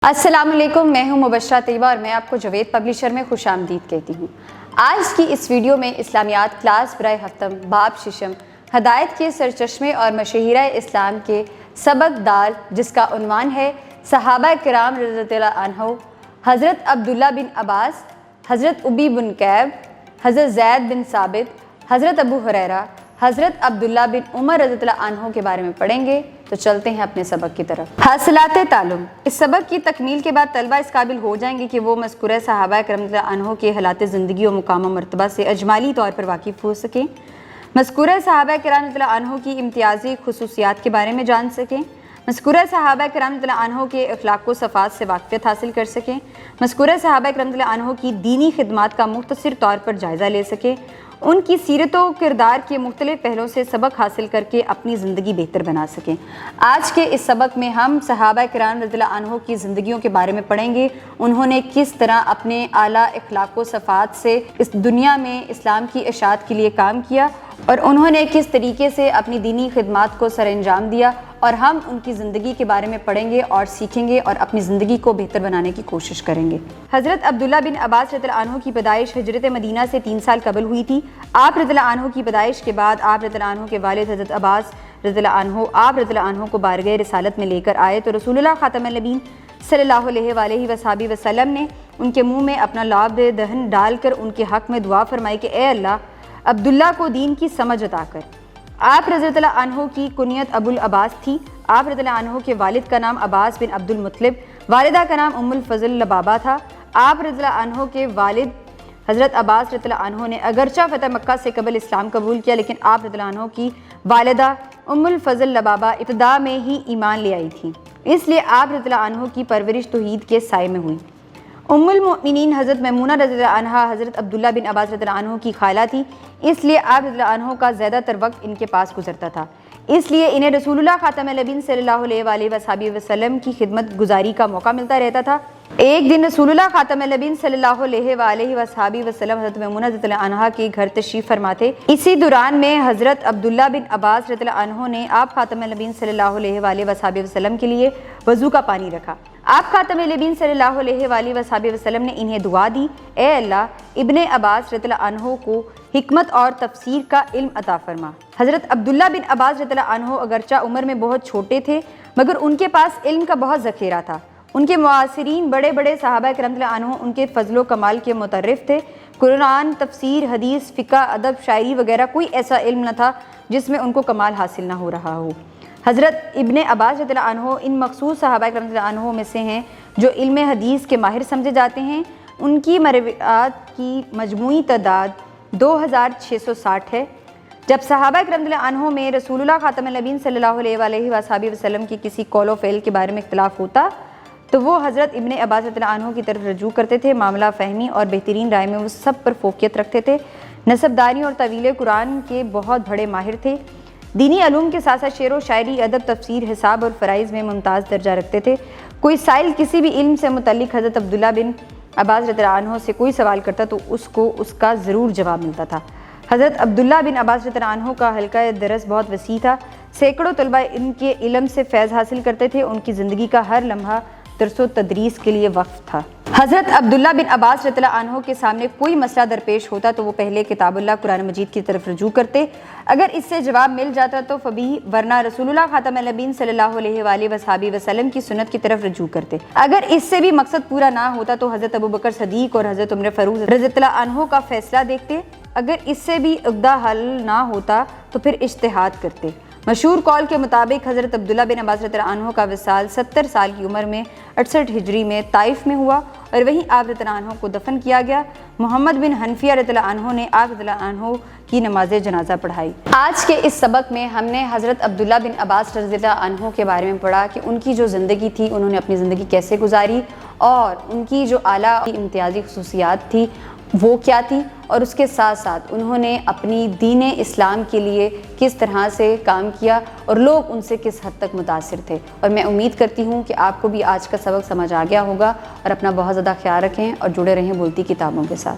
السلام علیکم، میں ہوں مبشرہ طیبہ اور میں آپ کو جوید پبلیشر میں خوش آمدید کہتی ہوں۔ آج کی اس ویڈیو میں اسلامیات کلاس برائے ہفتم باب ششم ہدایت کے سرچشمے اور مشاہیرہ اسلام کے سبق دال، جس کا عنوان ہے صحابہ کرام رضی اللہ عنہ، حضرت عبداللہ بن عباس، حضرت ابی بن کعب، حضرت زید بن ثابت، حضرت ابو ہریرہ، حضرت عبداللہ بن عمر رضی اللہ عنہ کے بارے میں پڑھیں گے۔ تو چلتے ہیں اپنے سبق کی طرف۔ حاصلات تعلم۔ اس سبق کی تکمیل کے بعد طلبہ اس قابل ہو جائیں گے کہ وہ مذکورہ صحابہ کرام رضی اللہ عنہ کے حالات زندگی و مقام و مرتبہ سے اجمالی طور پر واقف ہو سکیں، مذکورہ صحابہ کرام رضی اللہ عنہ کی امتیازی خصوصیات کے بارے میں جان سکیں، مذکورہ صحابہ کرام رضی اللہ عنہ کے اخلاق و صفات سے واقفیت حاصل کر سکیں، مذکورہ صحابہ کرام رضی اللہ عنہ کی دینی خدمات کا مختصر طور پر جائزہ لے سکیں، ان کی سیرت و کردار کے مختلف پہلوؤں سے سبق حاصل کر کے اپنی زندگی بہتر بنا سکیں۔ آج کے اس سبق میں ہم صحابہ کرام رضی اللہ عنہ کی زندگیوں کے بارے میں پڑھیں گے، انہوں نے کس طرح اپنے اعلیٰ اخلاق و صفات سے اس دنیا میں اسلام کی اشاعت کے لیے کام کیا اور انہوں نے کس طریقے سے اپنی دینی خدمات کو سر انجام دیا، اور ہم ان کی زندگی کے بارے میں پڑھیں گے اور سیکھیں گے اور اپنی زندگی کو بہتر بنانے کی کوشش کریں گے۔ حضرت عبداللہ بن عباس رضی اللہ عنہ کی پیدائش ہجرت مدینہ سے 3 سال قبل ہوئی تھی۔ آپ رضی اللہ عنہ کی پیدائش کے بعد آپ رضی اللہ عنہ کے والد حضرت عباس رضی اللہ عنہ آپ رضی اللہ عنہ کو بارگاہ رسالت میں لے کر آئے تو رسول اللہ خاتم النبیین صلی اللہ علیہ وآلہ وصحبہ وسلم نے ان کے منہ میں اپنا لعاب دہن ڈال کر ان کے حق میں دعا فرمائی کہ اے اللہ، عبداللہ کو دین کی سمجھ عطا کر۔ آپ رضی اللہ عنہ کی کنیت ابو العباس تھی۔ آپ رضی اللہ عنہ کے والد کا نام عباس بن عبد المطلب، والدہ کا نام ام الفضل لبابہ تھا۔ آپ رضی اللہ عنہ کے والد حضرت عباس رضی اللہ عنہ نے اگرچہ فتح مکہ سے قبل اسلام قبول کیا، لیکن آپ رضی اللہ عنہ کی والدہ ام الفضل لبابہ ابتدا میں ہی ایمان لے آئی تھی، اس لیے آپ رضی اللہ عنہ کی پرورش توحید کے سائے میں ہوئی۔ ام المؤمنین حضرت میمونہ رضی اللہ عنہا حضرت عبداللہ بن عباس رضی اللہ عنہ کی خالہ تھی، اس لیے آپ رضی اللہ عنہ کا زیادہ تر وقت ان کے پاس گزرتا تھا، اس لیے انہیں رسول اللہ خاتم النبیین صلی اللہ علیہ وآلہ وصحبہ وسلم کی خدمت گزاری کا موقع ملتا رہتا تھا۔ ایک دن رسول اللہ خاتم النبیین صلی اللہ علیہ وآلہ وصحبہ وسلم حضرت میمونہ رضی اللہ عنہا کے گھر تشریف فرما تھے۔ اسی دوران میں حضرت عبداللہ بن عباس رضی اللہ عنہ نے آپ خاتم النبیین صلی اللہ علیہ وآلہ وصحبہ وسلم کے لیے وضو کا پانی رکھا۔ آپ خاتم النبیین صلی اللہ علیہ وآلہ وصحبہ وسلم نے انہیں دعا دی، اے اللہ، ابن عباس رضی اللہ عنہ کو حکمت اور تفسیر کا علم عطا فرما۔ حضرت عبداللہ بن عباس رضی اللہ عنہ اگرچہ عمر میں بہت چھوٹے تھے، مگر ان کے پاس علم کا بہت ذخیرہ تھا۔ ان کے معاصرین بڑے بڑے صحابہ کرام رضی اللہ عنہ ان کے فضل و کمال کے متعارف تھے۔ قرآن، تفسیر، حدیث، فقہ، ادب، شاعری وغیرہ کوئی ایسا علم نہ تھا جس میں ان کو کمال حاصل نہ ہو رہا ہو۔ حضرت ابن عباس رضی اللہ عنہ ان مخصوص صحابہ کرام رضی اللہ عنہ میں سے ہیں جو علم حدیث کے ماہر سمجھے جاتے ہیں۔ ان کی مرویات کی مجموعی تعداد 2660 ہے۔ جب صحابہ کرام رضی اللہ عنہ میں رسول اللہ خاتم النبیین صلی اللہ علیہ وآلہ وصحبہ وسلم کی کسی قول و فعل کے بارے میں اختلاف ہوتا تو وہ حضرت ابن عباس رضی اللہ عنہ کی طرف رجوع کرتے تھے۔ معاملہ فہمی اور بہترین رائے میں وہ سب پر فوقیت رکھتے تھے۔ نسبداری اور طویل قرآن کے بہت بڑے ماہر تھے۔ دینی علوم کے ساتھ ساتھ شعر و شاعری، ادب، تفسیر، حساب اور فرائض میں ممتاز درجہ رکھتے تھے۔ کوئی سائل کسی بھی علم سے متعلق حضرت عبداللہ بن عباس رضی اللہ عنہ سے کوئی سوال کرتا تو اس کو اس کا ضرور جواب ملتا تھا۔ حضرت عبداللہ بن عباس رضی اللہ عنہ کا حلقہ درس بہت وسیع تھا۔ سینکڑوں طلبہ ان کے علم سے فیض حاصل کرتے تھے۔ ان کی زندگی کا ہر لمحہ درس و تدریس کے لیے وقف تھا۔ حضرت عبداللہ بن عباس رضی اللہ عنہ کے سامنے کوئی مسئلہ درپیش ہوتا تو وہ پہلے کتاب اللہ قرآن مجید کی طرف رجوع کرتے، اگر اس سے جواب مل جاتا تو فبی، ورنہ رسول اللہ خاتم النبیین صلی اللہ علیہ وآلہ وصحبہ وسلم کی سنت کی طرف رجوع کرتے۔ اگر اس سے بھی مقصد پورا نہ ہوتا تو حضرت ابوبکر صدیق اور حضرت عمر فاروق رضی اللہ عنہ کا فیصلہ دیکھتے۔ اگر اس سے بھی عقدہ حل نہ ہوتا تو پھر اجتہاد کرتے۔ مشہور قول کے مطابق حضرت عبداللہ بن عباس رضی اللہ عنہ کا وصال 70 سال کی عمر میں 68 ہجری میں طائف میں ہوا اور وہیں آپ رضی اللہ عنہ کو دفن کیا گیا۔ محمد بن حنفیہ رضی اللہ عنہ نے آپ رضی اللہ عنہ کی نماز جنازہ پڑھائی۔ آج کے اس سبق میں ہم نے حضرت عبداللہ بن عباس رضی اللہ عنہ کے بارے میں پڑھا کہ ان کی جو زندگی تھی، انہوں نے اپنی زندگی کیسے گزاری اور ان کی جو اعلیٰ امتیازی خصوصیات تھی وہ کیا تھی، اور اس کے ساتھ ساتھ انہوں نے اپنی دین اسلام کے لیے کس طرح سے کام کیا اور لوگ ان سے کس حد تک متاثر تھے۔ اور میں امید کرتی ہوں کہ آپ کو بھی آج کا سبق سمجھ آ گیا ہوگا، اور اپنا بہت زیادہ خیال رکھیں اور جڑے رہیں بولتی کتابوں کے ساتھ۔